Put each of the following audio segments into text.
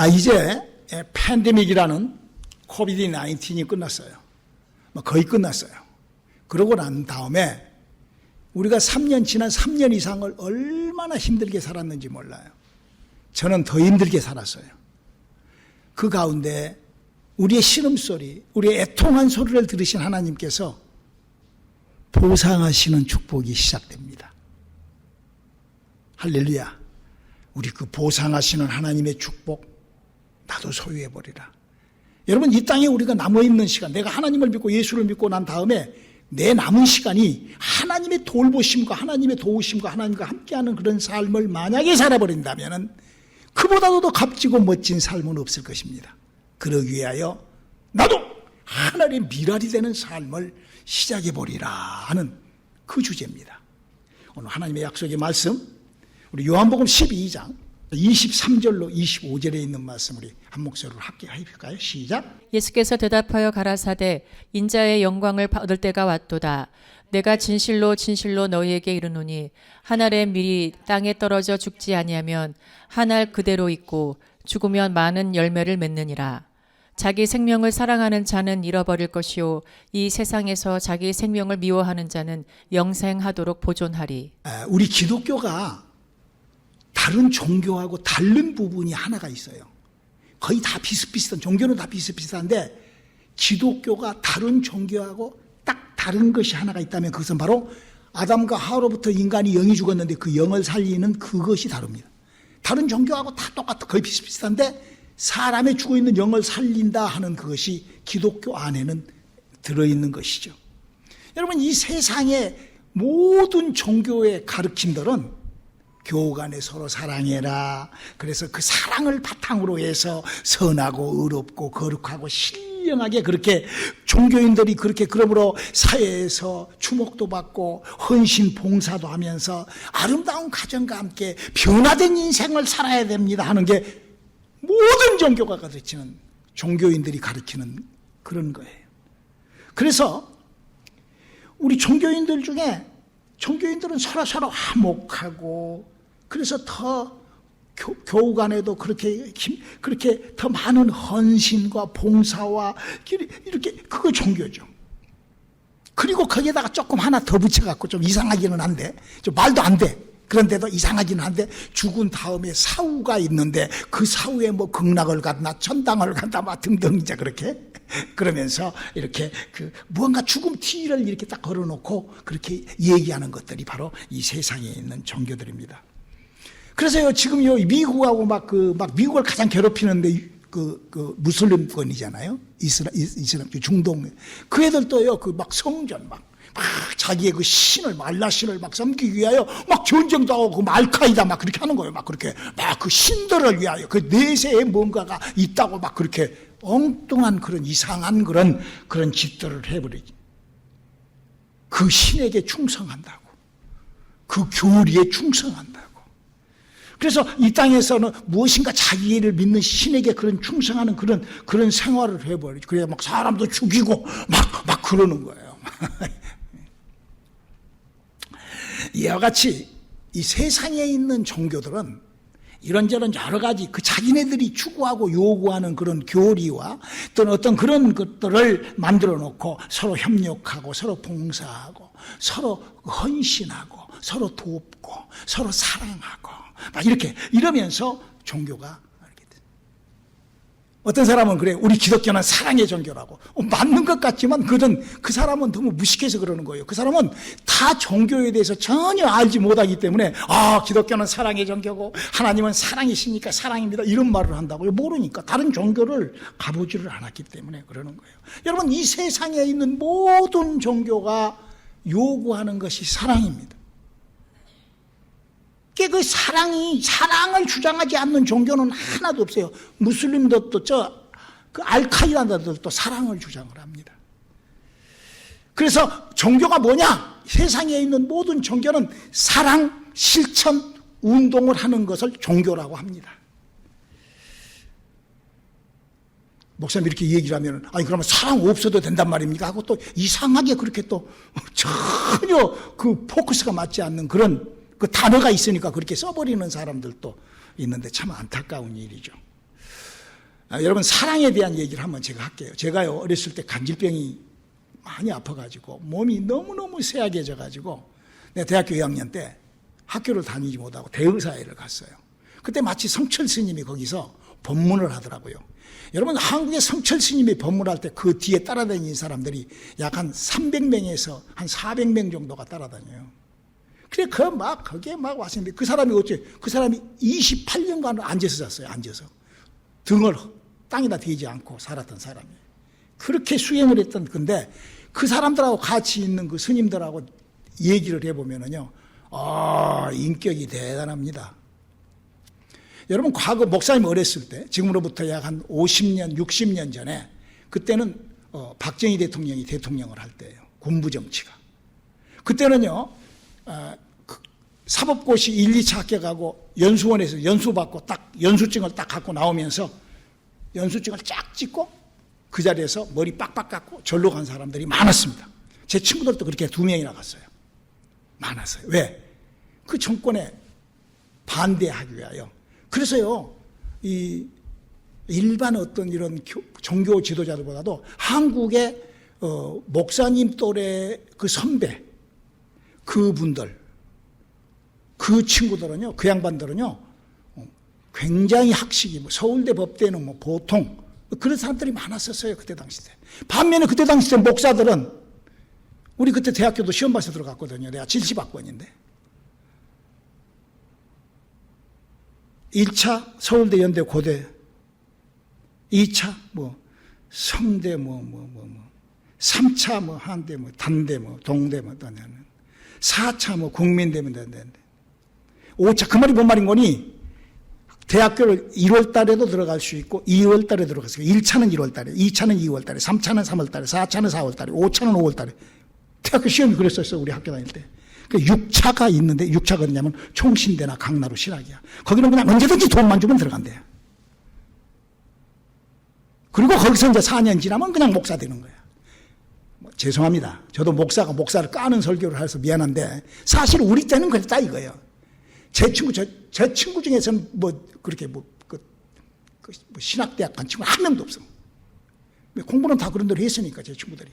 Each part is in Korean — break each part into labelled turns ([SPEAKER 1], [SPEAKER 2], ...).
[SPEAKER 1] 이제 팬데믹이라는 코비드-19이 끝났어요. 거의 끝났어요. 그러고 난 다음에 우리가 지난 3년 이상을 얼마나 힘들게 살았는지 몰라요. 저는 더 힘들게 살았어요. 그 가운데 우리의 신음소리, 우리의 애통한 소리를 들으신 하나님께서 보상하시는 축복이 시작됩니다. 할렐루야. 우리 그 보상하시는 하나님의 축복 나도 소유해버리라. 여러분, 이 땅에 우리가 남아있는 시간, 내가 하나님을 믿고 예수를 믿고 난 다음에 내 남은 시간이 하나님의 돌보심과 하나님의 도우심과 하나님과 함께하는 그런 삶을 만약에 살아버린다면 그보다도 더 값지고 멋진 삶은 없을 것입니다. 그러기 위하여 나도 하나님의 미랄이 되는 삶을 시작해보리라 하는 그 주제입니다. 오늘 하나님의 약속의 말씀, 우리 요한복음 12장 23절로 25절에 있는 말씀 우리 한 목소리로 함께 해볼까요? 시작.
[SPEAKER 2] 예수께서 대답하여 가라사대 인자의 영광을 얻을 때가 왔도다. 내가 진실로 진실로 너희에게 이르노니 한 알의 밀이 땅에 떨어져 죽지 아니하면 한 알 그대로 있고 죽으면 많은 열매를 맺느니라. 자기 생명을 사랑하는 자는 잃어버릴 것이요 이 세상에서 자기 생명을 미워하는 자는 영생하도록 보존하리.
[SPEAKER 1] 우리 기독교가 다른 종교하고 다른 부분이 하나가 있어요. 거의 다 비슷비슷한, 종교는 다 비슷비슷한데 기독교가 다른 종교하고 딱 다른 것이 하나가 있다면 그것은 바로 아담과 하와로부터 인간이 영이 죽었는데 그 영을 살리는 그것이 다릅니다. 다른 종교하고 다 똑같아, 거의 비슷비슷한데 사람의 죽어있는 영을 살린다 하는 그것이 기독교 안에는 들어있는 것이죠. 여러분, 이 세상의 모든 종교의 가르침들은 교우 간에 서로 사랑해라. 그래서 그 사랑을 바탕으로 해서 선하고 의롭고 거룩하고 신령하게 그렇게 종교인들이 그렇게 그러므로 사회에서 주목도 받고 헌신 봉사도 하면서 아름다운 가정과 함께 변화된 인생을 살아야 됩니다 하는 게 모든 종교가 가르치는, 종교인들이 가르치는 그런 거예요. 그래서 우리 종교인들 중에 종교인들은 서로 화목하고 그래서 더 교우 간에도 그렇게 더 많은 헌신과 봉사와 이렇게 그거 종교죠. 그리고 거기에다가 조금 하나 더 붙여갖고 좀 이상하기는 한데 좀 말도 안 돼. 그런데도 이상하기는 한데 죽은 다음에 사후가 있는데 그 사후에 뭐 극락을 갔나 천당을 갔나 막 등등 이제 그렇게 그러면서 이렇게 그 무언가 죽음 티를 이렇게 딱 걸어놓고 그렇게 얘기하는 것들이 바로 이 세상에 있는 종교들입니다. 그래서요 지금요 미국하고 막 미국을 가장 괴롭히는데 그 무슬림권이잖아요. 이슬람 중동 그 애들도요 그 막 성전 막 자기의 그 신을 말라 신을 막 섬기기 위하여 막 전쟁도 하고 그 알카이다 막 그렇게 하는 거예요. 막 그렇게 막 그 신들을 위하여 그 내세에 뭔가가 있다고 막 그렇게 엉뚱한 그런 이상한 그런 짓들을 해버리지. 그 신에게 충성한다고. 그 교리에 충성한다고. 그래서 이 땅에서는 무엇인가 자기를 믿는 신에게 그런 충성하는 그런 생활을 해버리죠. 그래야 막 사람도 죽이고 막 그러는 거예요. 이와 같이 이 세상에 있는 종교들은 이런저런 여러 가지 그 자기네들이 추구하고 요구하는 그런 교리와 또는 어떤 그런 것들을 만들어 놓고 서로 협력하고 서로 봉사하고 서로 헌신하고 서로 돕고 서로 사랑하고 막 이렇게 이러면서 종교가 어떤 사람은 그래 우리 기독교는 사랑의 종교라고 맞는 것 같지만 그 사람은 너무 무식해서 그러는 거예요. 그 사람은 다 종교에 대해서 전혀 알지 못하기 때문에 기독교는 사랑의 종교고 하나님은 사랑이시니까 사랑입니다 이런 말을 한다고요. 모르니까 다른 종교를 가보지를 않았기 때문에 그러는 거예요. 여러분 이 세상에 있는 모든 종교가 요구하는 것이 사랑입니다. 그 사랑을 주장하지 않는 종교는 하나도 없어요. 무슬림들도 그 알카이다들도 사랑을 주장을 합니다. 그래서 종교가 뭐냐? 세상에 있는 모든 종교는 사랑, 실천, 운동을 하는 것을 종교라고 합니다. 목사님 이렇게 얘기를 하면 그러면 사랑 없어도 된단 말입니까? 하고 또 이상하게 그렇게 또 전혀 그 포커스가 맞지 않는 그런 그 단어가 있으니까 그렇게 써버리는 사람들도 있는데 참 안타까운 일이죠. 여러분 사랑에 대한 얘기를 한번 제가 할게요. 제가요 어렸을 때 간질병이 많이 아파가지고 몸이 너무너무 쇠약해져가지고 내가 대학교 2학년 때 학교를 다니지 못하고 대의사회를 갔어요. 그때 마치 성철 스님이 거기서 법문을 하더라고요. 여러분 한국의 성철 스님이 법문할 때 그 뒤에 따라다니는 사람들이 약 한 300명에서 한 400명 정도가 따라다녀요. 그래 거기에 막 왔는데 그 사람이 어째 그 사람이 28년간 앉아서 잤어요. 앉아서 등을 땅에다 대지 않고 살았던 사람이 그렇게 수행을 했던 건데 그 사람들하고 같이 있는 그 스님들하고 얘기를 해보면은요, 인격이 대단합니다. 여러분 과거 목사님 어렸을 때 지금으로부터 약 한 50년 60년 전에 그때는 박정희 대통령이 대통령을 할 때예요. 군부 정치가. 그때는요 사법고시 1, 2차 합격하고 연수원에서 연수받고 딱 연수증을 딱 갖고 나오면서 연수증을 쫙 찍고 그 자리에서 머리 빡빡 깎고 절로 간 사람들이 많았습니다. 제 친구들도 그렇게 2명이나 갔어요. 많았어요. 왜? 그 정권에 반대하기 위하여. 그래서요, 이 일반 어떤 이런 종교 지도자들보다도 한국의 목사님 또래 그 선배, 그분들, 그 친구들은요, 그 양반들은요, 굉장히 학식이, 서울대 법대는 보통, 그런 사람들이 많았었어요, 그때 당시 때. 반면에 그때 당시 때 목사들은, 우리 그때 대학교도 시험 봐서 들어갔거든요. 내가 70학번인데. 1차 서울대, 연대, 고대, 2차 성대 3차 한대 단대 동대 4차 국민대 5차 그 말이 뭔 말인 거니? 대학교를 1월 달에도 들어갈 수 있고 2월 달에 들어갈 수 있고 1차는 1월 달에, 2차는 2월 달에, 3차는 3월 달에, 4차는 4월 달에, 5차는 5월 달에. 대학교 시험이 그랬었어요. 우리 학교 다닐 때. 6차가 있는데 6차가 어디냐면 총신대나 강나루 신학이야. 거기는 그냥 언제든지 돈만 주면 들어간대요. 그리고 거기서 이제 4년 지나면 그냥 목사 되는 거야. 죄송합니다. 저도 목사를 까는 설교를 해서 미안한데 사실 우리 때는 그랬다 이거예요. 제 친구 중에서는 그렇게 신학대학 간 친구 한 명도 없어. 공부는 다 그런 대로 했으니까 제 친구들이.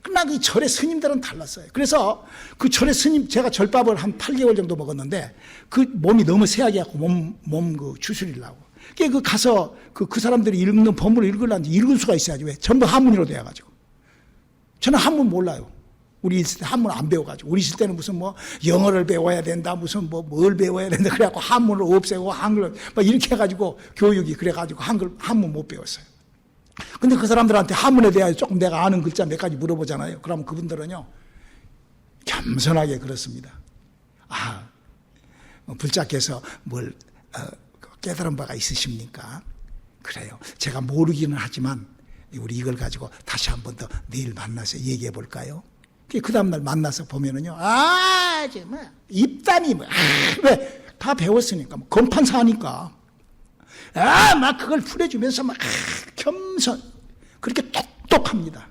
[SPEAKER 1] 그러나 그 절의 스님들은 달랐어요. 그래서 그 절의 스님, 제가 절밥을 한 8개월 정도 먹었는데 그 몸이 너무 쇠약해갖고 몸 추스리려고. 그 가서 그 사람들이 읽는 법문을 읽으려는지 읽을 수가 있어야지. 왜? 전부 한문으로 돼가지고. 저는 한문 몰라요. 우리 있을 때 한문 안 배워가지고. 우리 있을 때는 무슨 영어를 배워야 된다, 무슨 뭘 배워야 된다. 그래갖고 한문을 없애고 한글 막 이렇게 해가지고 교육이 그래가지고 한문 못 배웠어요. 근데 그 사람들한테 한문에 대하여 조금 내가 아는 글자 몇 가지 물어보잖아요. 그러면 그분들은요, 겸손하게 그렇습니다. 불자께서 뭘 깨달은 바가 있으십니까? 그래요. 제가 모르기는 하지만 우리 이걸 가지고 다시 한 번 더 내일 만나서 얘기해 볼까요? 그 다음날 만나서 보면은요, 정말 입담이 왜? 다 배웠으니까, 건판사 하니까. 막 그걸 풀어주면서 겸손, 그렇게 똑똑합니다.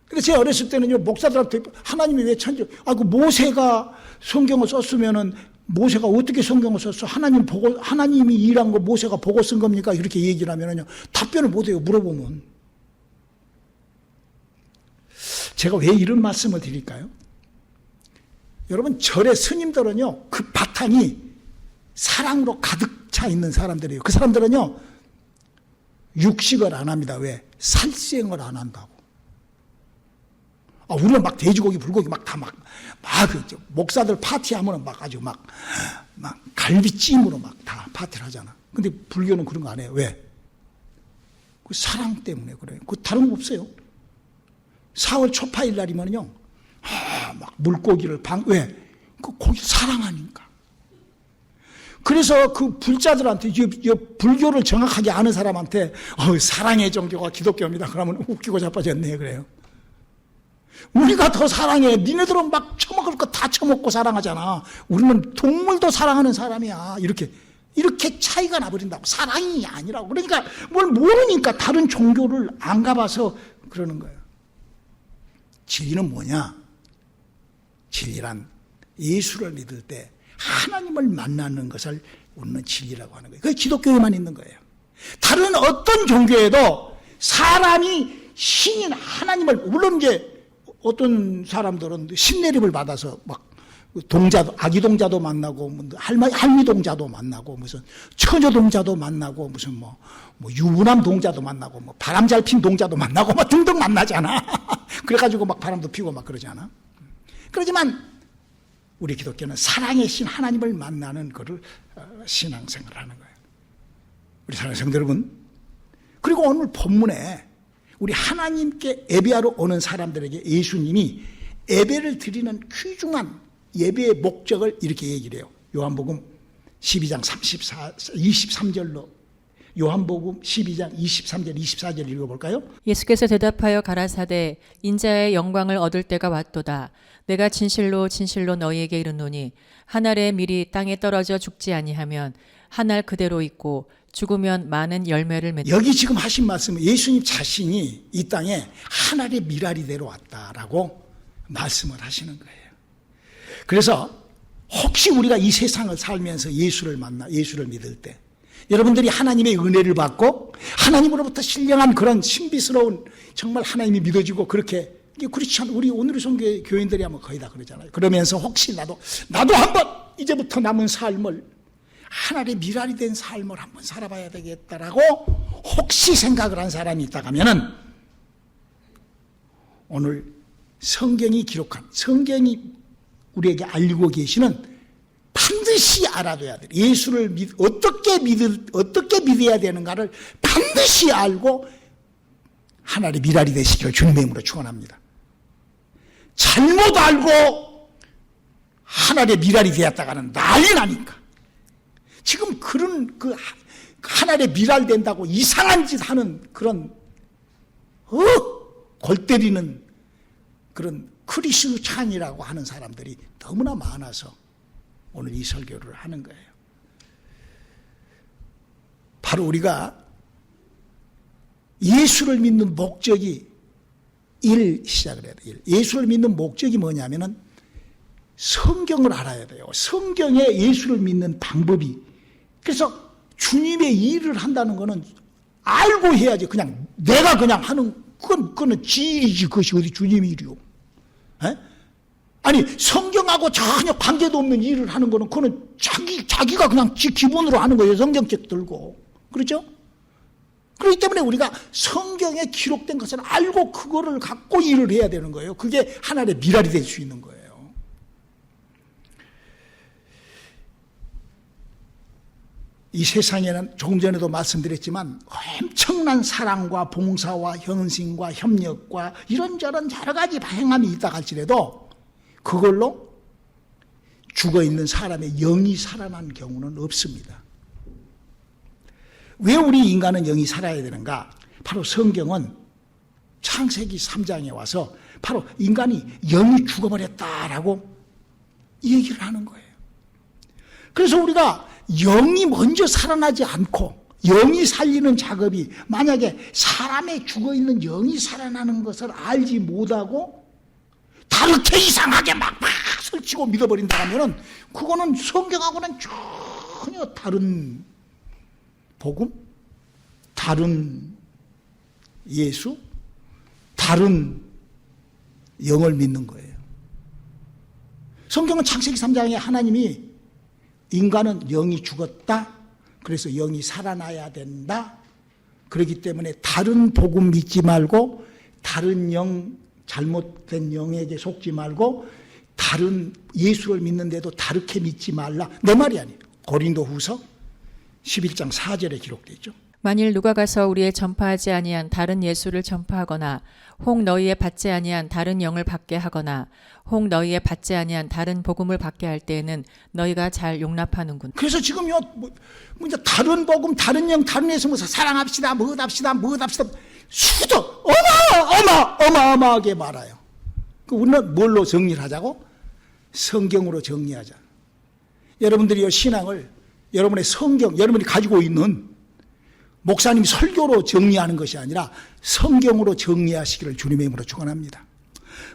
[SPEAKER 1] 그래서 제가 어렸을 때는요, 목사들한테 하나님이 왜 천지, 그 모세가 성경을 썼으면은 모세가 어떻게 성경을 썼어? 하나님이 일한 거 모세가 보고 쓴 겁니까? 이렇게 얘기를 하면은요, 답변을 못 해요, 물어보면. 제가 왜 이런 말씀을 드릴까요? 여러분, 절의 스님들은요, 그 바탕이 사랑으로 가득 차 있는 사람들이에요. 그 사람들은요, 육식을 안 합니다. 왜? 살생을 안 한다고. 우리는 막 돼지고기, 불고기 목사들 파티하면 아주 갈비찜으로 다 파티를 하잖아. 근데 불교는 그런 거 안 해요. 왜? 그 사랑 때문에 그래요. 그 다른 거 없어요. 4월 초파일 날이면요, 물고기를 왜? 그 고기 사랑하니까. 그래서 그 불자들한테, 불교를 정확하게 아는 사람한테, 사랑의 종교가 기독교입니다. 그러면 웃기고 자빠졌네, 그래요. 우리가 더 사랑해. 니네들은 막 처먹을 거 다 처먹고 사랑하잖아. 우리는 동물도 사랑하는 사람이야. 이렇게 차이가 나버린다고. 사랑이 아니라고. 그러니까 뭘 모르니까 다른 종교를 안 가봐서 그러는 거예요. 진리는 뭐냐? 진리란 예수를 믿을 때 하나님을 만나는 것을 우리는 진리라고 하는 거예요. 그게 기독교에만 있는 거예요. 다른 어떤 종교에도 사람이 신인 하나님을, 물론 이제 어떤 사람들은 신내림을 받아서 막 동자도, 아기 동자도 만나고, 할미 동자도 만나고, 무슨 처녀 동자도 만나고, 무슨 뭐 유부남 동자도 만나고, 뭐 바람 잘 핀 동자도 만나고, 막 등등 만나잖아. 그래가지고 막 바람도 피고 막 그러잖아. 그러지만 우리 기독교는 사랑의 신 하나님을 만나는 거를 신앙생활을 하는 거예요. 우리 사랑하는 성도 여러분, 그리고 오늘 본문에 우리 하나님께 예배하러 오는 사람들에게 예수님이 예배를 드리는 귀중한 예배의 목적을 이렇게 얘기를 해요. 요한복음 12장 23절로 요한복음 12장 23절 24절 읽어볼까요?
[SPEAKER 2] 예수께서 대답하여 가라사대 인자의 영광을 얻을 때가 왔도다. 내가 진실로 진실로 너희에게 이르노니 한 알의 밀이 땅에 떨어져 죽지 아니하면 한 알 그대로 있고 죽으면 많은 열매를 맺는다.
[SPEAKER 1] 여기 지금 하신 말씀은 예수님 자신이 이 땅에 한 알의 밀알이 내려왔다라고 말씀을 하시는 거예요. 그래서 혹시 우리가 이 세상을 살면서 예수를 만나, 예수를 믿을 때 여러분들이 하나님의 은혜를 받고 하나님으로부터 신령한 그런 신비스러운 정말 하나님이 믿어지고 그렇게, 그렇지 않아요. 우리 오늘의 성교 교인들이 하면 거의 다 그러잖아요. 그러면서 혹시 나도 한번 이제부터 남은 삶을 하나님의 밀알이 된 삶을 한번 살아봐야 되겠다라고 혹시 생각을 한 사람이 있다고 하면은 오늘 성경이 기록한, 성경이 우리에게 알리고 계시는 반드시 알아둬야 돼. 예수를 어떻게 믿어야 되는가를 반드시 알고 하나님의 밀알이 되시기를 주님의 이름으로 축원합니다. 잘못 알고 하나님의 밀알이 되었다가는 난리 나니까. 지금 그런 하나님의 밀알 된다고 이상한 짓 하는 그런 골 때리는 그런 크리스찬이라고 하는 사람들이 너무나 많아서 오늘 이 설교를 하는 거예요. 바로 우리가 예수를 믿는 목적이 시작을 해야 돼요. 예수를 믿는 목적이 뭐냐면은 성경을 알아야 돼요. 성경에 예수를 믿는 방법이. 그래서 주님의 일을 한다는 거는 알고 해야지. 그냥 내가 그냥 하는 그거는 지일이지. 그것이 어디 주님의 일이요. 에? 아니 성경하고 전혀 관계도 없는 일을 하는 거는 그거는 자기가 그냥 지 기본으로 하는 거예요. 성경책 들고. 그렇죠? 그렇기 때문에 우리가 성경에 기록된 것을 알고 그거를 갖고 일을 해야 되는 거예요. 그게 하나님의 밀알이 될 수 있는 거예요. 이 세상에는 조금 전에도 말씀드렸지만 엄청난 사랑과 봉사와 헌신과 협력과 이런저런 여러 가지 행함이 있다 할지라도 그걸로 죽어있는 사람의 영이 살아난 경우는 없습니다. 왜 우리 인간은 영이 살아야 되는가? 바로 성경은 창세기 3장에 와서 바로 인간이 영이 죽어버렸다라고 얘기를 하는 거예요. 그래서 우리가 영이 먼저 살아나지 않고 영이 살리는 작업이, 만약에 사람의 죽어있는 영이 살아나는 것을 알지 못하고 다르게 이상하게 막 설치고 믿어버린다 하면은 그거는 성경하고는 전혀 다른 복음, 다른 예수, 다른 영을 믿는 거예요. 성경은 창세기 3장에 하나님이 인간은 영이 죽었다. 그래서 영이 살아나야 된다. 그렇기 때문에 다른 복음 믿지 말고 다른 영, 잘못된 영에게 속지 말고 다른 예수를 믿는데도 다르게 믿지 말라. 내 말이 아니에요. 고린도후서 11장 4절에 기록되어 있죠.
[SPEAKER 2] 만일 누가 가서 우리의 전파하지 아니한 다른 예수를 전파하거나 혹 너희의 받지 아니한 다른 영을 받게 하거나 혹 너희의 받지 아니한 다른 복음을 받게 할 때에는 너희가 잘 용납하는군.
[SPEAKER 1] 그래서 지금요, 이제 다른 복음, 다른 영, 다른 예수 무슨 사랑합시다, 무엇합시다 수도 어마어마하게 말아요. 우리는 뭘로 정리를 하자고? 성경으로 정리하자. 여러분들이 신앙을 여러분의 성경, 여러분이 가지고 있는 목사님 설교로 정리하는 것이 아니라 성경으로 정리하시기를 주님의 이름으로 축원합니다.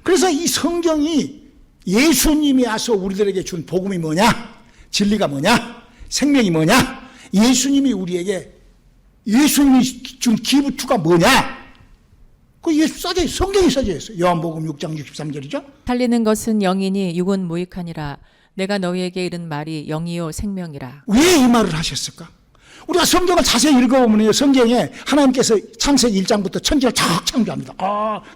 [SPEAKER 1] 그래서 이 성경이 예수님이 와서 우리들에게 준 복음이 뭐냐? 진리가 뭐냐? 생명이 뭐냐? 예수님이 우리에게 예수님이 준 기브투가 뭐냐? 그 예수 써져 있어요. 성경에 써져 있어요. 요한복음 6장 63절이죠.
[SPEAKER 2] 살리는 것은 영이니 육은 무익하니라. 내가 너희에게 이른 말이 영이요 생명이라.
[SPEAKER 1] 왜 이 말을 하셨을까? 우리가 성경을 자세히 읽어보면요, 성경에 하나님께서 창세기 1장부터 천지를 쫙 창조합니다.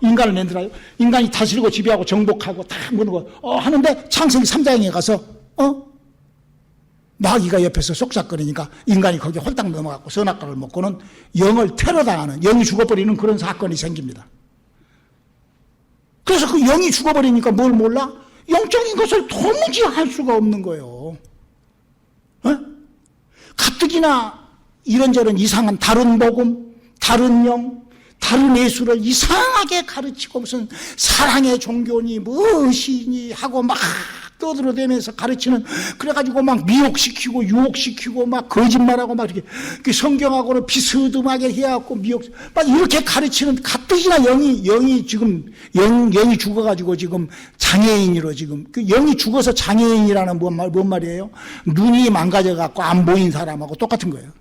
[SPEAKER 1] 인간을 만들어요. 인간이 다스리고 지배하고 정복하고 다 뭐는 거 하는데 창세기 3장에 가서 마귀가 옆에서 속삭거리니까 인간이 거기에 홀딱 넘어갔고 선악과를 먹고는 영을 테러당하는, 영이 죽어버리는 그런 사건이 생깁니다. 그래서 그 영이 죽어버리니까 뭘 몰라? 영적인 것을 도무지 할 수가 없는 거예요. 가뜩이나 이런저런 이상한 다른 복음, 다른 영, 다른 예수를 이상하게 가르치고 무슨 사랑의 종교니 무엇이니 하고 막 떠들어대면서 가르치는, 그래가지고 막 미혹시키고 유혹시키고 막 거짓말하고 막 이렇게 성경하고는 비스듬하게 해갖고 막 이렇게 가르치는, 가뜩이나 영이 지금 영이 죽어가지고 지금 장애인으로 지금, 그 영이 죽어서 장애인이라는 뭔 말이에요? 눈이 망가져갖고 안 보인 사람하고 똑같은 거예요.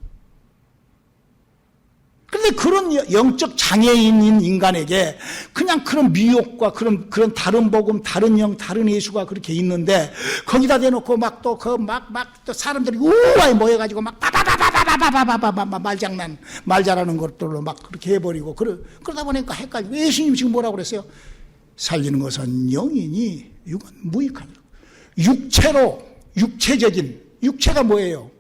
[SPEAKER 1] 그런데 그런 영적 장애인인 인간에게 그냥 그런 미혹과 그런 다른 복음, 다른 영, 다른 예수가 그렇게 있는데 거기다 대놓고 막 또 또 사람들이 우와에 모여가지고 막 바바바바바바바바바바 말 잘하는 것들로 막 그렇게 해버리고 그러다 보니까 헷갈리고, 예수님 지금 뭐라고 그랬어요? 살리는 것은 영이니 육은 무익하니라. 육체적인, 육체가 뭐예요?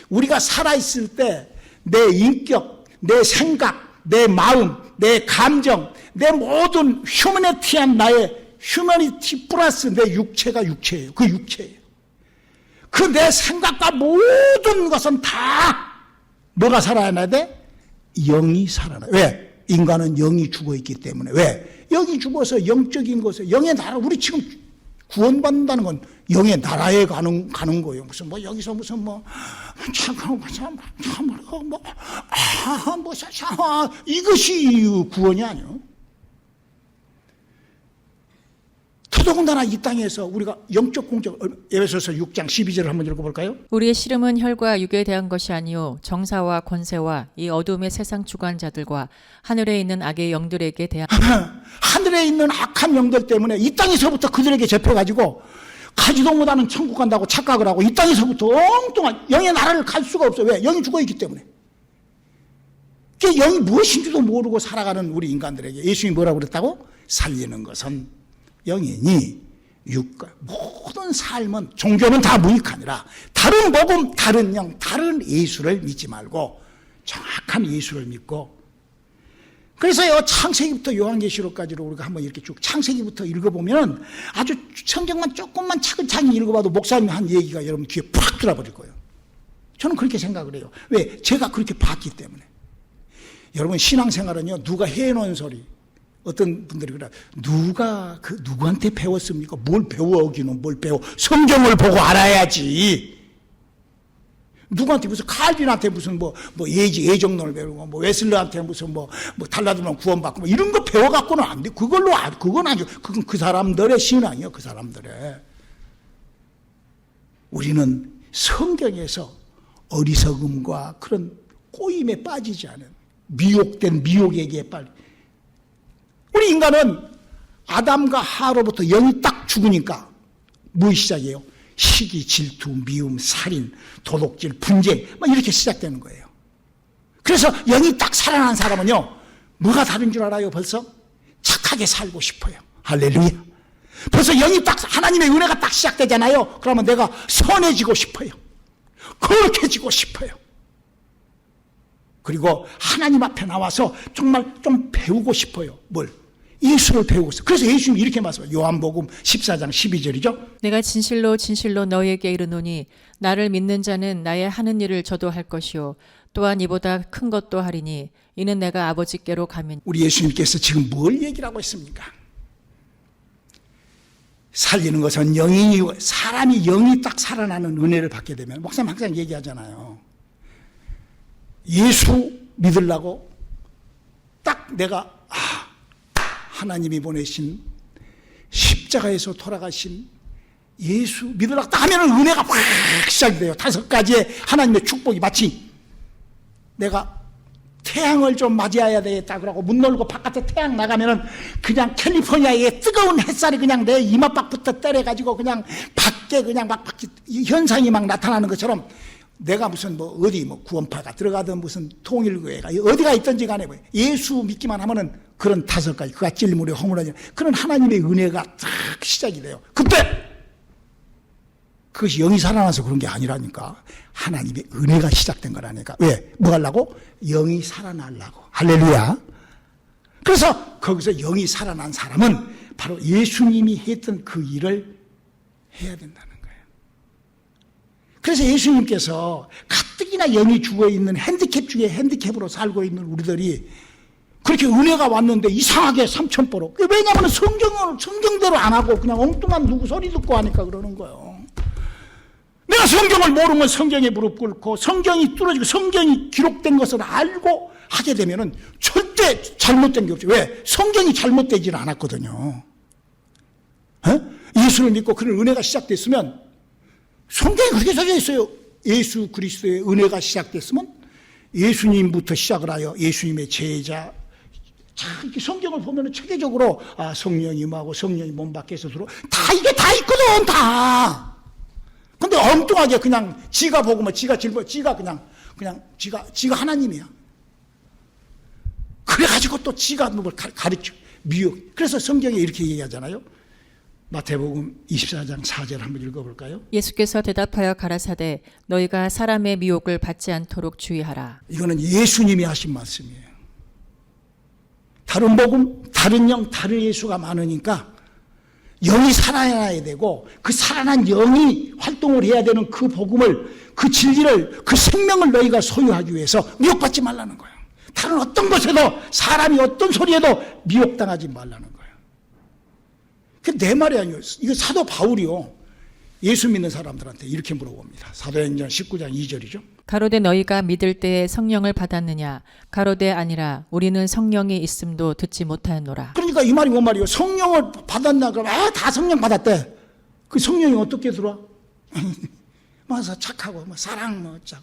[SPEAKER 1] 우리가 살아있을 때 내 인격, 내 생각, 내 마음, 내 감정, 내 모든 휴머니티한 나의 휴머니티 플러스 내 육체가 육체예요. 그 육체예요. 그 내 생각과 모든 것은 다 뭐가 살아나야 돼? 영이 살아나. 왜? 인간은 영이 죽어있기 때문에. 왜? 영이 죽어서 영적인 것에, 영의 나라, 우리 지금 구원받는다는 건 영의 나라에 가는 거예요. 무슨 여기서 무슨 이것이 구원이 아니에요. 더더군다나 이 땅에서 우리가 영적 공적, 에베소서 6장 12절을 한번 읽어볼까요?
[SPEAKER 2] 우리의 씨름은 혈과 육에 대한 것이 아니요 정사와 권세와 이 어둠의 세상 주관자들과 하늘에 있는 악의 영들에게 대한.
[SPEAKER 1] 하늘에 있는 악한 영들 때문에 이 땅에서부터 그들에게 잡혀가지고 가지도 못하는 천국 간다고 착각을 하고 이 땅에서부터 엉뚱한 영의 나라를 갈 수가 없어요. 왜? 영이 죽어있기 때문에. 그 영이 무엇인지도 모르고 살아가는 우리 인간들에게 예수님이 뭐라고 그랬다고? 살리는 것은 영이니 육과 모든 삶은, 종교는 다 무익하니라. 다른 복음, 다른 영, 다른 예수를 믿지 말고 정확한 예수를 믿고. 그래서요, 창세기부터 요한계시록까지로 우리가 한번 이렇게 쭉 창세기부터 읽어보면 아주 성경만 조금만 차근차근 읽어봐도 목사님이 한 얘기가 여러분 귀에 팍 들어버릴 거예요. 저는 그렇게 생각을 해요. 왜? 제가 그렇게 봤기 때문에. 여러분, 신앙생활은요, 누가 해놓은 소리, 어떤 분들이 그래, 누구한테 배웠습니까? 뭘 배워오기는 뭘 배워. 성경을 보고 알아야지. 누구한테 무슨 칼빈한테 무슨 예정론을 배우고 웨슬러한테 무슨 달라두면 구원받고 이런 거 배워갖고는 안 돼. 그건 아니죠. 그건 그 사람들의 신앙이요. 그 사람들의. 우리는 성경에서 어리석음과 그런 꼬임에 빠지지 않은, 미혹된 미혹에게 우리 인간은 아담과 하로부터 영이 딱 죽으니까 무엇이 시작이에요? 시기, 질투, 미움, 살인, 도둑질, 분쟁 막 이렇게 시작되는 거예요. 그래서 영이 딱 살아난 사람은요, 뭐가 다른 줄 알아요? 벌써 착하게 살고 싶어요. 할렐루야. 벌써 영이 딱, 하나님의 은혜가 딱 시작되잖아요. 그러면 내가 선해지고 싶어요. 거룩해지고 싶어요. 그리고 하나님 앞에 나와서 정말 좀 배우고 싶어요. 뭘? 예수를 배우고 있어요. 그래서 예수님이 이렇게 말씀해요. 요한복음 14장 12절이죠.
[SPEAKER 2] 내가 진실로 진실로 너희에게 이르노니 나를 믿는 자는 나의 하는 일을 저도 할 것이요 또한 이보다 큰 것도 하리니 이는 내가 아버지께로 가면.
[SPEAKER 1] 우리 예수님께서 지금 뭘 얘기를 하고 있습니까? 살리는 것은 영이니, 사람이 영이 딱 살아나는 은혜를 받게 되면, 목사님 항상 얘기하잖아요. 예수 믿으려고 딱 내가 하나님이 보내신 십자가에서 돌아가신 예수 믿으려고 딱 하면 은혜가 확 시작이 돼요. 5가지의 하나님의 축복이 마치 내가 태양을 좀 맞이해야 되겠다 그러고 문 열고 바깥에 태양 나가면은 그냥 캘리포니아의 뜨거운 햇살이 그냥 내 이마박부터 때려가지고 그냥 밖에 그냥 막 현상이 막 나타나는 것처럼 내가 무슨 뭐 어디 뭐 구원파가 들어가든 무슨 통일교회가 어디가 있든지 간에 뭐 예수 믿기만 하면은 그런 5가지 그가 찔물에 허물어지는 그런 하나님의 은혜가 딱 시작이 돼요. 그때 그것이 영이 살아나서 그런 게 아니라니까. 하나님의 은혜가 시작된 거라니까. 왜? 뭐 하려고? 영이 살아나려고. 할렐루야. 그래서 거기서 영이 살아난 사람은 바로 예수님이 했던 그 일을 해야 된다는 거예요. 그래서 예수님께서 가뜩이나 영이 죽어있는 핸디캡 중에 핸디캡으로 살고 있는 우리들이 그렇게 은혜가 왔는데 이상하게 삼천포로. 왜냐하면 성경대로 안 하고 그냥 엉뚱한 누구 소리 듣고 하니까 그러는 거예요. 내가 성경을 모르면 성경에 무릎 꿇고 성경이 뚫어지고 성경이 기록된 것을 알고 하게 되면은 절대 잘못된 게 없죠. 왜? 성경이 잘못되지는 않았거든요. 예수를 믿고 그런 은혜가 시작됐으면 성경에 그렇게 써져 있어요. 예수 그리스도의 은혜가 시작됐으면 예수님부터 시작을 하여 예수님의 제자 이렇게 성경을 보면은 체계적으로 성령이 임하고 성령이 몸 밖에서 들어 다 이게 다 있거든 다. 근데 엉뚱하게 그냥 지가 보고 뭐 지가 질보 지가 그냥 지가 하나님이야. 그래가지고 또 지가 누굴 가르쳐 미혹. 그래서 성경에 이렇게 얘기하잖아요. 마태복음 24장 4절 한번 읽어볼까요?
[SPEAKER 2] 예수께서 대답하여 가라사대 너희가 사람의 미혹을 받지 않도록 주의하라.
[SPEAKER 1] 이거는 예수님이 하신 말씀이에요. 다른 복음, 다른 영, 다른 예수가 많으니까 영이 살아나야 되고 그 살아난 영이 활동을 해야 되는 그 복음을 그 진리를 그 생명을 너희가 소유하기 위해서 미혹받지 말라는 거예요. 다른 어떤 것에도 사람이 어떤 소리에도 미혹당하지 말라는 거예요. 그게 내 말이 아니에요. 이거 사도 바울이요. 예수 믿는 사람들한테 이렇게 물어봅니다. 사도행전 19장 2절이죠.
[SPEAKER 2] 가로되 너희가 믿을 때에 성령을 받았느냐? 가로되 아니라 우리는 성령이 있음도 듣지 못하였노라.
[SPEAKER 1] 그러니까 이 말이 뭔 말이에요? 성령을 받았나? 그럼 다 성령 받았대. 그 성령이 어떻게 들어와? 맞아 착하고 뭐 사랑 뭐 어쩌고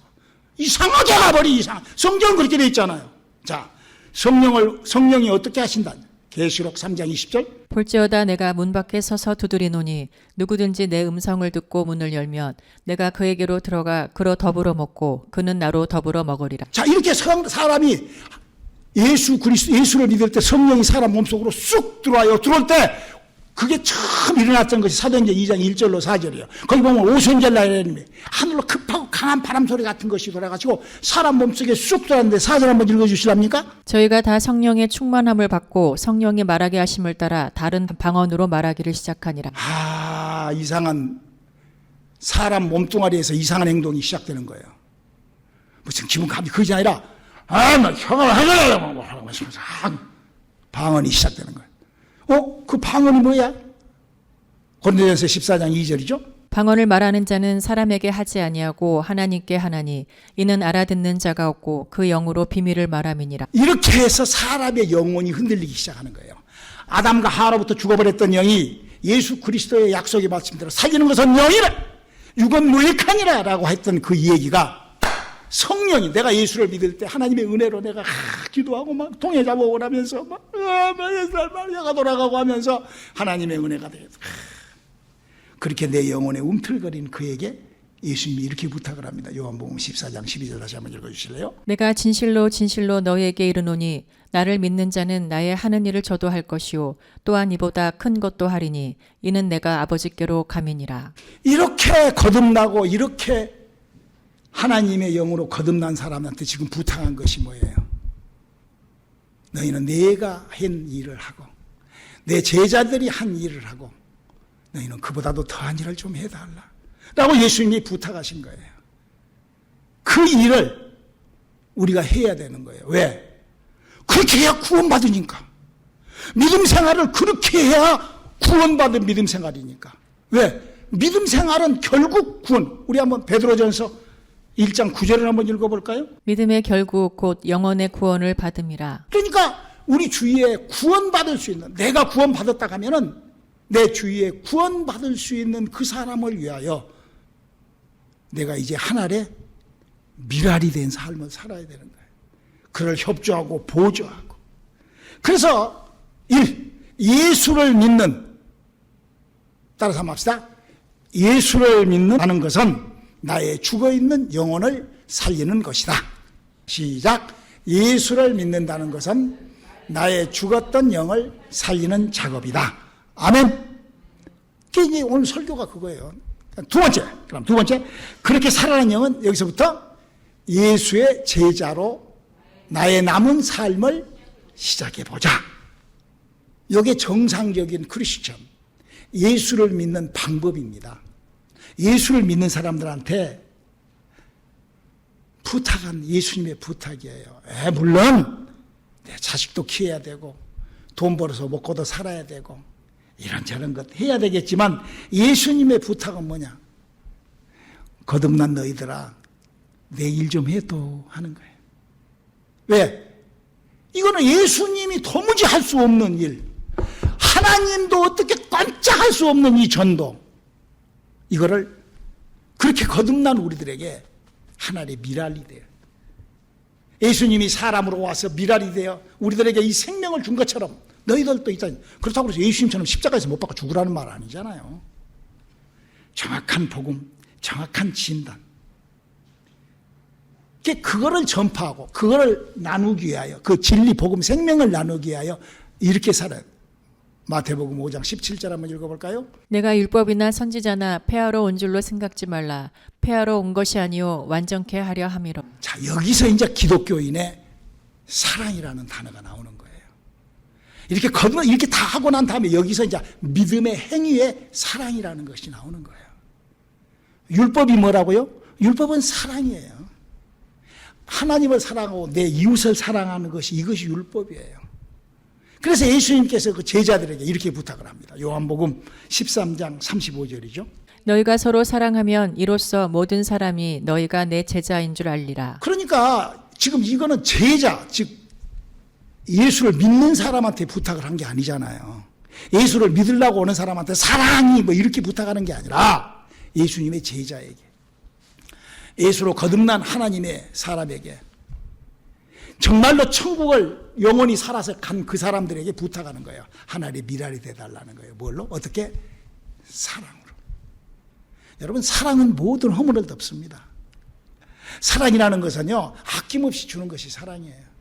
[SPEAKER 1] 이상하게 가버리 이상. 성경은 그렇게 돼 있잖아요. 자, 성령이 어떻게 하신다? 계시록 3장 20절.
[SPEAKER 2] 볼지어다 내가 문 밖에 서서 두드리노니 누구든지 내 음성을 듣고 문을 열면 내가 그에게로 들어가 그로 더불어 먹고 그는 나로 더불어 먹으리라.
[SPEAKER 1] 자, 이렇게 사람이 예수를 믿을 때 성령이 사람 몸속으로 쑥 들어와요. 들어올 때 그게 처음 일어났던 것이 사도행전 2장 1절로 4절이에요. 거기 보면 오순절 날에 하늘로 급하고 강한 바람 소리 같은 것이 돌아가지고 사람 몸속에 쑥 들어왔는데 4절 한번 읽어주시랍니까?
[SPEAKER 2] 저희가 다 성령의 충만함을 받고 성령이 말하게 하심을 따라 다른 방언으로 말하기를 시작하니라.
[SPEAKER 1] 이상한 사람 몸뚱아리에서 이상한 행동이 시작되는 거예요. 무슨 기분감이 그게 아니라 나 형을 하려고 하면서 방언이 시작되는 거예요. 그 방언이 뭐야? 고린도전서 14장 2절이죠.
[SPEAKER 2] 방언을 말하는 자는 사람에게 하지 아니하고 하나님께 하나니 이는 알아듣는 자가 없고 그 영으로 비밀을 말함이니라.
[SPEAKER 1] 이렇게 해서 사람의 영혼이 흔들리기 시작하는 거예요. 아담과 하와로부터 죽어버렸던 영이 예수 그리스도의 약속의 말씀대로 살리는 것은 영이라 육은 무익하니라 라고 했던 그 얘기가 성령이 내가 예수를 믿을 때 하나님의 은혜로 내가 기도하고 막 통해 잡아오고 하면서 막 옛날 마리아가 돌아가고 하면서 하나님의 은혜가 돼요. 그렇게 내 영혼에 움틀거린 그에게 예수님이 이렇게 부탁을 합니다. 요한복음 14장 12절 다시 한번 읽어주실래요?
[SPEAKER 2] 내가 진실로 진실로 너희에게 이르노니 나를 믿는 자는 나의 하는 일을 저도 할 것이요 또한 이보다 큰 것도 하리니 이는 내가 아버지께로 감이니라.
[SPEAKER 1] 이렇게 거듭나고 이렇게 하나님의 영으로 거듭난 사람한테 지금 부탁한 것이 뭐예요? 너희는 내가 한 일을 하고 내 제자들이 한 일을 하고 너희는 그보다도 더한 일을 좀 해달라 라고 예수님이 부탁하신 거예요. 그 일을 우리가 해야 되는 거예요. 왜? 그렇게 해야 구원받으니까. 믿음 생활을 그렇게 해야 구원받은 믿음 생활이니까. 왜? 믿음 생활은 결국 구원. 우리 한번 베드로전서 1장 9절을 한번 읽어볼까요?
[SPEAKER 2] 믿음의 결국 곧 영혼의 구원을 받음이라.
[SPEAKER 1] 그러니까 우리 주위에 구원받을 수 있는, 내가 구원받았다 하면은 내 주위에 구원받을 수 있는 그 사람을 위하여 내가 이제 하늘에 미랄이 된 삶을 살아야 되는 거예요. 그를 협조하고 보조하고. 그래서 예수를 믿는, 따라서 한번 합시다. 예수를 믿는다는 것은 나의 죽어있는 영혼을 살리는 것이다. 시작. 예수를 믿는다는 것은 나의 죽었던 영을 살리는 작업이다. 아멘. 이게 오늘 설교가 그거예요. 두 번째. 그렇게 살아난 영은 여기서부터 예수의 제자로 나의 남은 삶을 시작해보자. 이게 정상적인 크리스천, 예수를 믿는 방법입니다. 예수를 믿는 사람들한테 부탁은 예수님의 부탁이에요. 물론 내 자식도 키워야 되고 돈 벌어서 먹고도 살아야 되고 이런저런 것 해야 되겠지만 예수님의 부탁은 뭐냐? 거듭난 너희들아 내 일 좀 해도 하는 거예요. 왜? 이거는 예수님이 도무지 할 수 없는 일, 하나님도 어떻게 깜짝할 수 없는 이 전도, 이거를 그렇게 거듭난 우리들에게 하나님의 미랄이 돼요. 예수님이 사람으로 와서 미랄이 되어 우리들에게 이 생명을 준 것처럼 너희들도 있다. 그렇다고 해서 예수님처럼 십자가에서 못 박아 죽으라는 말 아니잖아요. 정확한 복음, 정확한 진단. 그거를 전파하고 그거를 나누기 위하여, 그 진리, 복음, 생명을 나누기 위하여 이렇게 살아요. 마태복음 5장 17절 한번 읽어볼까요?
[SPEAKER 2] 내가 율법이나 선지자나 폐하러 온 줄로 생각지 말라. 폐하러 온 것이 아니요 완전케 하려 함이로.
[SPEAKER 1] 자, 여기서 이제 기독교인의 사랑이라는 단어가 나오는 거예요. 이렇게 다 하고 난 다음에 여기서 이제 믿음의 행위의 사랑이라는 것이 나오는 거예요. 율법이 뭐라고요? 율법은 사랑이에요. 하나님을 사랑하고 내 이웃을 사랑하는 것이, 이것이 율법이에요. 그래서 예수님께서 그 제자들에게 이렇게 부탁을 합니다. 요한복음 13장 35절이죠.
[SPEAKER 2] 너희가 서로 사랑하면 이로써 모든 사람이 너희가 내 제자인 줄 알리라.
[SPEAKER 1] 그러니까 지금 이거는 제자, 즉 예수를 믿는 사람한테 부탁을 한 게 아니잖아요. 예수를 믿으려고 오는 사람한테 사랑이 뭐 이렇게 부탁하는 게 아니라 예수님의 제자에게, 예수로 거듭난 하나님의 사람에게, 정말로 천국을 영원히 살아서 간 그 사람들에게 부탁하는 거예요. 하나님의 미랄이 되달라는 거예요. 뭘로? 어떻게? 사랑으로. 여러분, 사랑은 모든 허물을 덮습니다. 사랑이라는 것은요, 아낌없이 주는 것이 사랑이에요.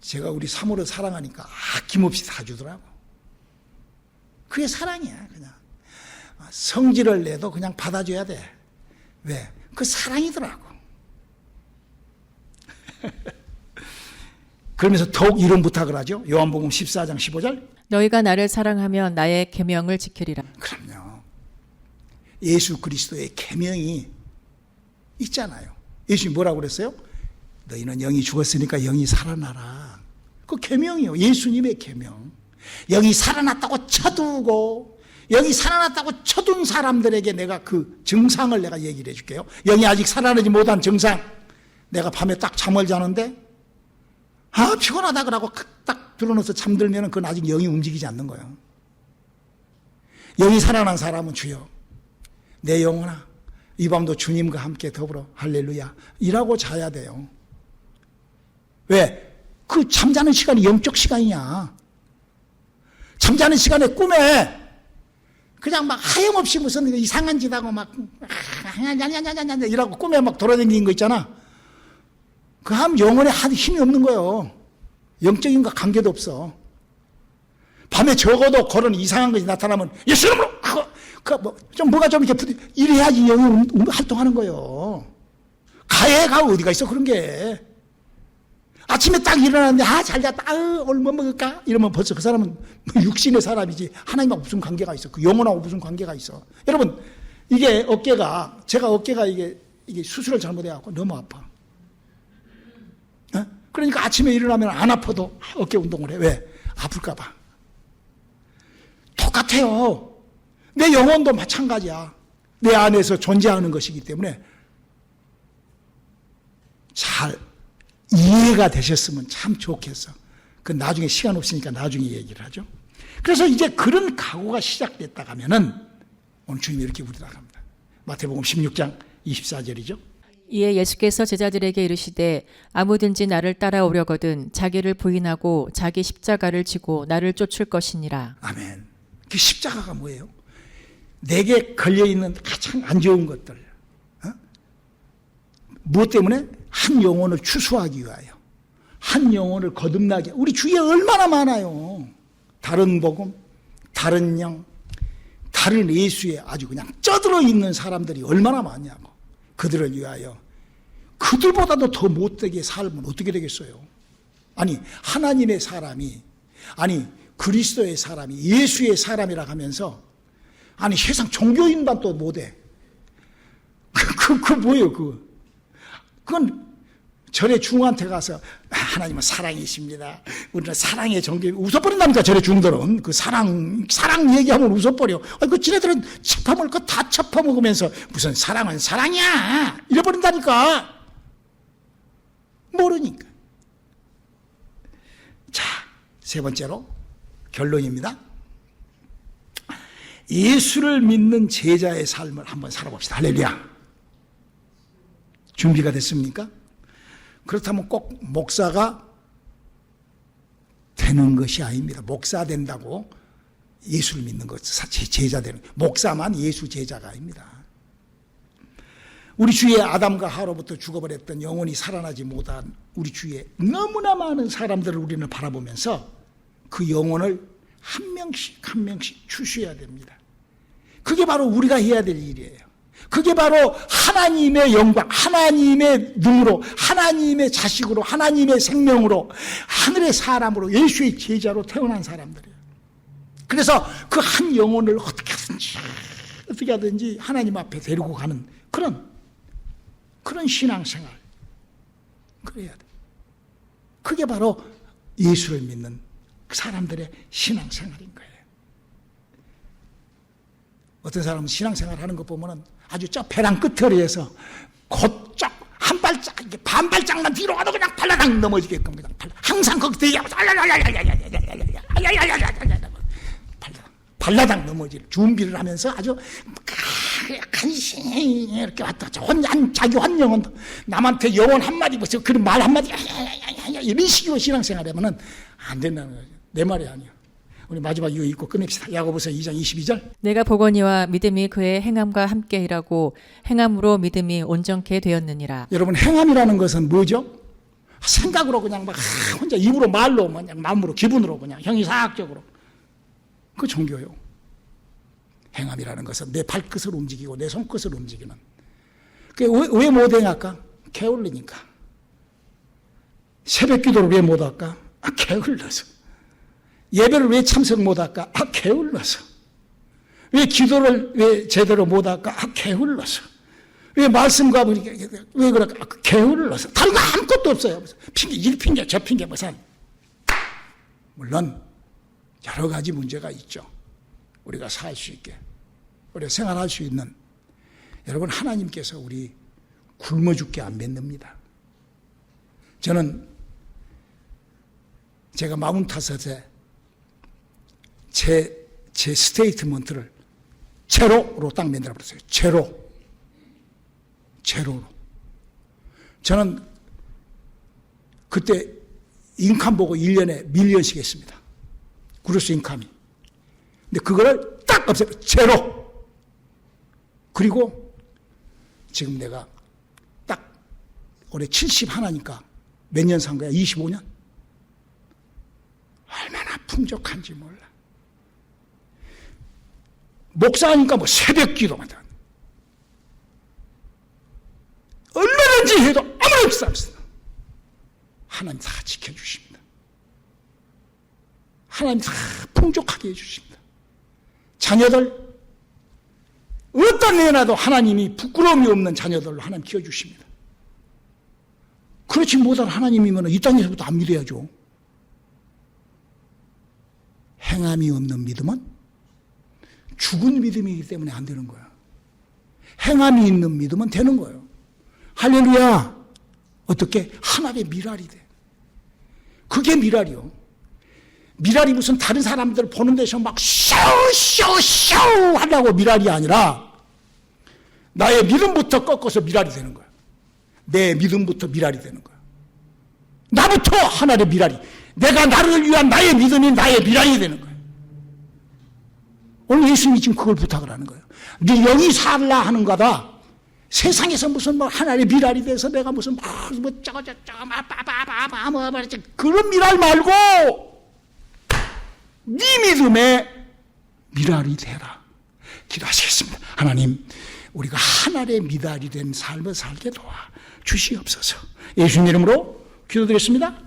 [SPEAKER 1] 제가 우리 사모를 사랑하니까 아낌없이 다 주더라고. 그게 사랑이야, 그냥. 성질을 내도 그냥 받아줘야 돼. 왜? 그 사랑이더라고. 그러면서 더욱 이런 부탁을 하죠. 요한복음 14장 15절.
[SPEAKER 2] 너희가 나를 사랑하면 나의 계명을 지키리라.
[SPEAKER 1] 그럼요. 예수 그리스도의 계명이 있잖아요. 예수님이 뭐라고 그랬어요? 너희는 영이 죽었으니까 영이 살아나라. 그 계명이요. 예수님의 계명. 영이 살아났다고 쳐두고, 영이 살아났다고 쳐둔 사람들에게 내가 그 증상을 내가 얘기를 해줄게요. 영이 아직 살아나지 못한 증상. 내가 밤에 딱 잠을 자는데 피곤하다 그러고 딱 들어놓아서 잠들면 그건 아직 영이 움직이지 않는 거예요. 영이 살아난 사람은 주여 내 영혼아 이 밤도 주님과 함께 더불어 할렐루야 이라고 자야 돼요. 왜? 그 잠자는 시간이 영적 시간이냐. 잠자는 시간에 꿈에 그냥 막 하염없이 무슨 이상한 짓 하고 막 이라고 꿈에 막 돌아다니는 거 있잖아. 그 하면 영혼에 힘이 없는 거예요. 영적인 것 관계도 없어. 밤에 적어도 그런 이상한 것이 나타나면 예수님으로 뭐가 좀 이렇게 이래야지 영이 활동하는 거예요. 가해가 어디가 있어 그런 게. 아침에 딱 일어났는데 잘 잤다. 오늘 뭐 먹을까? 이러면 벌써 그 사람은 육신의 사람이지 하나님하고 무슨 관계가 있어. 그 영혼하고 무슨 관계가 있어. 여러분 이게 제가 어깨가 이게 수술을 잘못해갖고 너무 아파. 그러니까 아침에 일어나면 안 아파도 어깨 운동을 해. 왜? 아플까봐. 똑같아요. 내 영혼도 마찬가지야. 내 안에서 존재하는 것이기 때문에 잘 이해가 되셨으면 참 좋겠어. 그 나중에 시간 없으니까 나중에 얘기를 하죠. 그래서 이제 그런 각오가 시작됐다 가면은 오늘 주님이 이렇게 부르다 합니다. 마태복음 16장 24절이죠.
[SPEAKER 2] 이에 예수께서 제자들에게 이르시되 아무든지 나를 따라오려거든 자기를 부인하고 자기 십자가를 지고 나를 쫓을 것이니라.
[SPEAKER 1] 아멘. 그 십자가가 뭐예요? 내게 걸려있는 가장 안 좋은 것들. 무엇 때문에? 한 영혼을 추수하기 위하여. 한 영혼을 거듭나게. 우리 주위에 얼마나 많아요. 다른 복음, 다른 영, 다른 예수에 아주 그냥 쩌들어 있는 사람들이 얼마나 많냐고. 그들을 위하여. 그들보다도 더 못되게 살면 어떻게 되겠어요? 아니, 하나님의 사람이, 아니, 그리스도의 사람이, 예수의 사람이라 하면서, 아니, 세상 종교인만 또 못해. 뭐예요, 그건 절에 중한테 가서 하나님은 사랑이십니다. 우리는 사랑의 종교 웃어버린다니까. 절에 중들은 그 사랑 얘기하면 웃어버려. 그 지네들은 첩함을 다 첩아먹으면서 무슨 사랑은 사랑이야 이래버린다니까. 모르니까. 자, 세 번째로 결론입니다. 예수를 믿는 제자의 삶을 한번 살아봅시다. 할렐루야. 준비가 됐습니까? 그렇다면 꼭 목사가 되는 것이 아닙니다. 목사 된다고 예수를 믿는 것, 제자 되는, 목사만 예수 제자가 아닙니다. 우리 주위에 아담과 하로부터 죽어버렸던 영혼이 살아나지 못한 우리 주위에 너무나 많은 사람들을 우리는 바라보면서 그 영혼을 한 명씩 추수해야 됩니다. 그게 바로 우리가 해야 될 일이에요. 그게 바로 하나님의 영광, 하나님의 능으로, 하나님의 자식으로, 하나님의 생명으로, 하늘의 사람으로, 예수의 제자로 태어난 사람들이에요. 그래서 그 한 영혼을 어떻게 하든지 하나님 앞에 데리고 가는 그런 신앙생활. 그래야 돼. 그게 바로 예수를 믿는 사람들의 신앙생활인 거예요. 어떤 사람은 신앙생활 하는 거 보면은 아주 저 배랑 끝머리에서 곧쩍 한 발짝, 반 발짝만 뒤로 가도 그냥 발라당 넘어지게끔 그냥 항상 거기 대기하고 발라당 넘어질 준비를 하면서 아주 간신히 이렇게 왔다 갔다. 자기 환영은 남한테 영혼 한마디 보세요. 그런 말 한마디 이런 식으로 신앙생활 하면은 안 된다는 거죠. 내 말이 아니야. 우리 마지막 이거 읽고 끝냅시다. 야고보서 2장 22절.
[SPEAKER 2] 내가 보거니와 믿음이 그의 행함과 함께 일하고 행함으로 믿음이 온전케 되었느니라.
[SPEAKER 1] 여러분, 행함이라는 것은 뭐죠? 생각으로 그냥 막 혼자 입으로 말로 그냥 마음으로 기분으로 그냥 형이상학적으로. 그 종교요. 행함이라는 것은 내 발끝을 움직이고 내 손끝을 움직이는. 왜 못 행할까? 게을르니까. 새벽 기도를 왜 못 할까? 게을러서. 예배를 왜 참석 못할까? 게을러서. 왜 기도를 왜 제대로 못할까? 게을러서. 왜 말씀과 왜 그럴까? 게을러서. 다른 거 아무것도 없어요. 핑계, 이 핑계, 저 핑계, 무슨. 물론 여러 가지 문제가 있죠. 우리가 살 수 있게, 우리가 생활할 수 있는. 여러분, 하나님께서 우리 굶어 죽게 안 만듭니다. 저는 제가 45세 제 스테이트먼트를 제로로 딱 만들어버렸어요. 제로로. 저는 그때 인컴 보고 1년에 밀리언씩 했습니다. 그로스 인컴이. 근데 그거를 딱 없애요. 제로. 그리고 지금 내가 딱 올해 71이니까 몇 년 산 거야? 25년? 얼마나 풍족한지 몰라. 목사니까 뭐 새벽 기도만 다. 얼마든지 해도 아무런 없어 없습니다. 하나님 다 지켜주십니다. 하나님 다 풍족하게 해주십니다. 자녀들 어떤 애나도 하나님이 부끄러움이 없는 자녀들로 하나님 키워주십니다. 그렇지 못한 하나님이면 이 땅에서부터 안 믿어야죠. 행함이 없는 믿음은 죽은 믿음이기 때문에 안 되는 거야. 행함이 있는 믿음은 되는 거예요. 할렐루야. 어떻게? 하나님의 미랄이 돼. 그게 미랄이요. 미랄이 무슨 다른 사람들 보는 데서 막 쇼 하려고 미랄이 아니라 나의 믿음부터 꺾어서 미랄이 되는 거야. 내 믿음부터 미랄이 되는 거야. 나부터 하나의 미랄이, 내가 나를 위한 나의 믿음이 나의 미랄이 되는 거야. 오늘 예수님이 지금 그걸 부탁을 하는 거예요. 네 영이 살라 하는 거다. 세상에서 무슨 뭐 하나의 미랄이 돼서 내가 무슨 뭐 그런 미랄 말고 네 믿음에 미랄이 되라. 기도하시겠습니다. 하나님, 우리가 하나의 미랄이 된 삶을 살게 도와 주시옵소서. 예수님 이름으로 기도드렸습니다.